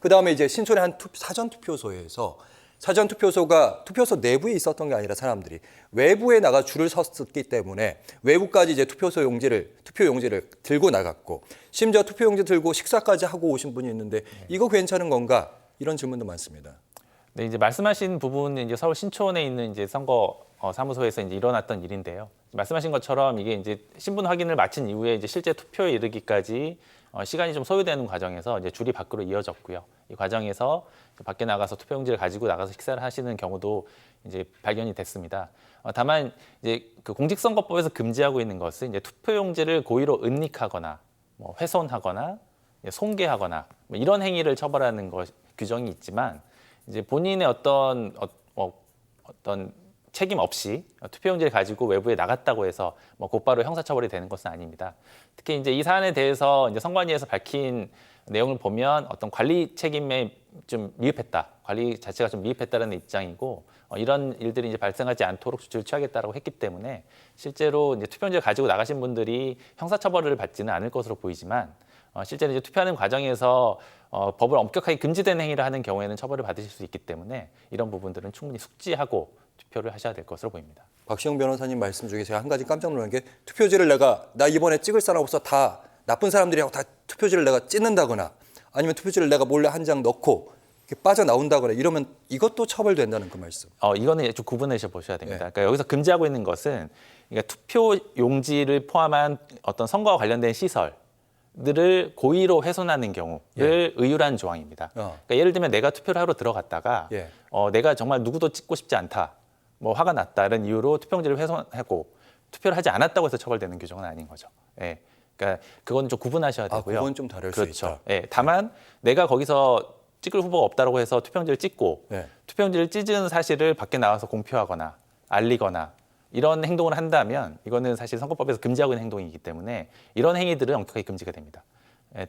그다음에 이제 신촌의 한 사전 투표소에서 사전 투표소가 투표소 내부에 있었던 게 아니라 사람들이 외부에 나가 줄을 섰기 때문에 외부까지 이제 투표 용지를 들고 나갔고 심지어 투표 용지 들고 식사까지 하고 오신 분이 있는데 이거 괜찮은 건가? 이런 질문도 많습니다. 네, 이제 말씀하신 부분은 이제 서울 신촌에 있는 이제 선거 사무소에서 이제 일어났던 일인데요. 말씀하신 것처럼 이게 이제 신분 확인을 마친 이후에 이제 실제 투표에 이르기까지 시간이 좀 소요되는 과정에서 이제 줄이 밖으로 이어졌고요. 이 과정에서 밖에 나가서 투표용지를 가지고 나가서 식사를 하시는 경우도 이제 발견이 됐습니다. 다만 이제 그 공직선거법에서 금지하고 있는 것은 이제 투표용지를 고의로 은닉하거나 뭐 훼손하거나 손괴하거나 뭐 이런 행위를 처벌하는 규정이 있지만 이제 본인의 어떤 책임 없이 투표용지를 가지고 외부에 나갔다고 해서 뭐 곧바로 형사처벌이 되는 것은 아닙니다. 특히 이제 이 사안에 대해서 이제 선관위에서 밝힌 내용을 보면 어떤 관리 책임에 좀 미흡했다, 관리 자체가 좀 미흡했다는 입장이고 이런 일들이 이제 발생하지 않도록 조치를 취하겠다라고 했기 때문에 실제로 이제 투표용지를 가지고 나가신 분들이 형사처벌을 받지는 않을 것으로 보이지만 실제로 이제 투표하는 과정에서 법을 엄격하게 금지된 행위를 하는 경우에는 처벌을 받으실 수 있기 때문에 이런 부분들은 충분히 숙지하고 투표를 하셔야 될 것으로 보입니다. 박시영 변호사님 말씀 중에 제가 한 가지 깜짝 놀란 게 투표지를 나 이번에 찍을 사람 없어 다 나쁜 사람들이라고 다 투표지를 내가 찢는다거나 아니면 투표지를 내가 몰래 한 장 넣고 빠져나온다거나 이러면 이것도 처벌된다는 그 말씀. 이거는 좀 구분해서 보셔야 됩니다. 그러니까 여기서 금지하고 있는 것은 그러니까 투표 용지를 포함한 어떤 선거와 관련된 시설들을 고의로 훼손하는 경우를 의율한 조항입니다. 그러니까 예를 들면 내가 투표를 하러 들어갔다가 내가 정말 누구도 찍고 싶지 않다, 뭐 화가 났다 이런 이유로 투표용지를 훼손하고 투표를 하지 않았다고 해서 처벌되는 규정은 아닌 거죠. 그러니까 그건 좀 구분하셔야 되고요. 그건 좀 다를 수 있다. 다만 내가 거기서 찍을 후보가 없다고 해서 투표용지를 찍고 투표용지를 찢은 사실을 밖에 나와서 공표하거나 알리거나 이런 행동을 한다면 이거는 사실 선거법에서 금지하고 있는 행동이기 때문에 이런 행위들은 엄격하게 금지가 됩니다.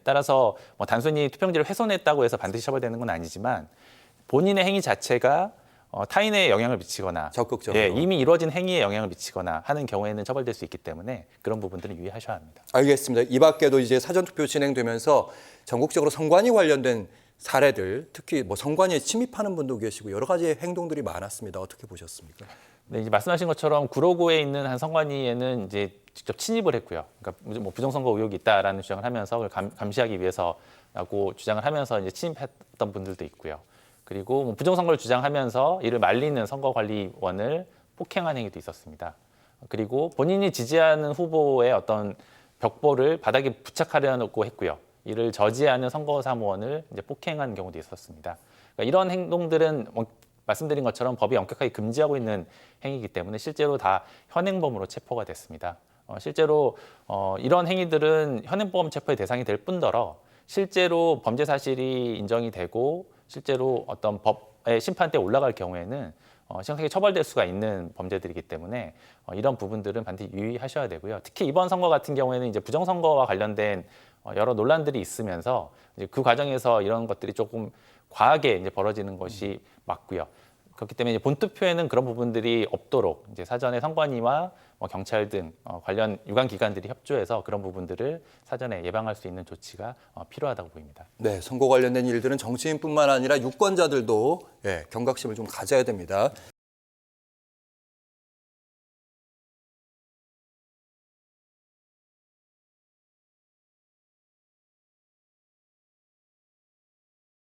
따라서 뭐 단순히 투표용지를 훼손했다고 해서 반드시 처벌되는 건 아니지만 본인의 행위 자체가 타인에 영향을 미치거나 적극적으로 이미 이루어진 행위에 영향을 미치거나 하는 경우에는 처벌될 수 있기 때문에 그런 부분들은 유의하셔야 합니다. 알겠습니다. 이 밖에도 이제 사전투표 진행되면서 전국적으로 선관위 관련된 사례들, 특히 뭐 선관위에 침입하는 분도 계시고 여러 가지 행동들이 많았습니다. 어떻게 보셨습니까? 네, 이제 말씀하신 것처럼 구로구에 있는 한 선관위에는 이제 직접 침입을 했고요. 그러니까 뭐 부정선거 의혹이 있다라는 주장을 하면서 그걸 감시하기 위해서라고 주장을 하면서 이제 침입했던 분들도 있고요. 그리고 뭐 부정선거를 주장하면서 이를 말리는 선거관리원을 폭행한 행위도 있었습니다. 그리고 본인이 지지하는 후보의 어떤 벽보를 바닥에 부착하려고 했고요. 이를 저지하는 선거사무원을 이제 폭행한 경우도 있었습니다. 그러니까 이런 행동들은 말씀드린 것처럼 법이 엄격하게 금지하고 있는 행위이기 때문에 실제로 다 현행범으로 체포가 됐습니다. 실제로 이런 행위들은 현행범 체포의 대상이 될 뿐더러 실제로 범죄 사실이 인정이 되고 실제로 어떤 법의 심판대에 올라갈 경우에는 심각하게 처벌될 수가 있는 범죄들이기 때문에 이런 부분들은 반드시 유의하셔야 되고요. 특히 이번 선거 같은 경우에는 이제 부정선거와 관련된 여러 논란들이 있으면서 이제 그 과정에서 이런 것들이 조금 과하게 이제 벌어지는 것이 맞고요. 그렇기 때문에 이제 본투표에는 그런 부분들이 없도록 이제 사전에 선관위와 경찰 등 관련 유관 기관들이 협조해서 그런 부분들을 사전에 예방할 수 있는 조치가 필요하다고 보입니다. 네, 선거 관련된 일들은 정치인뿐만 아니라 유권자들도 경각심을 좀 가져야 됩니다.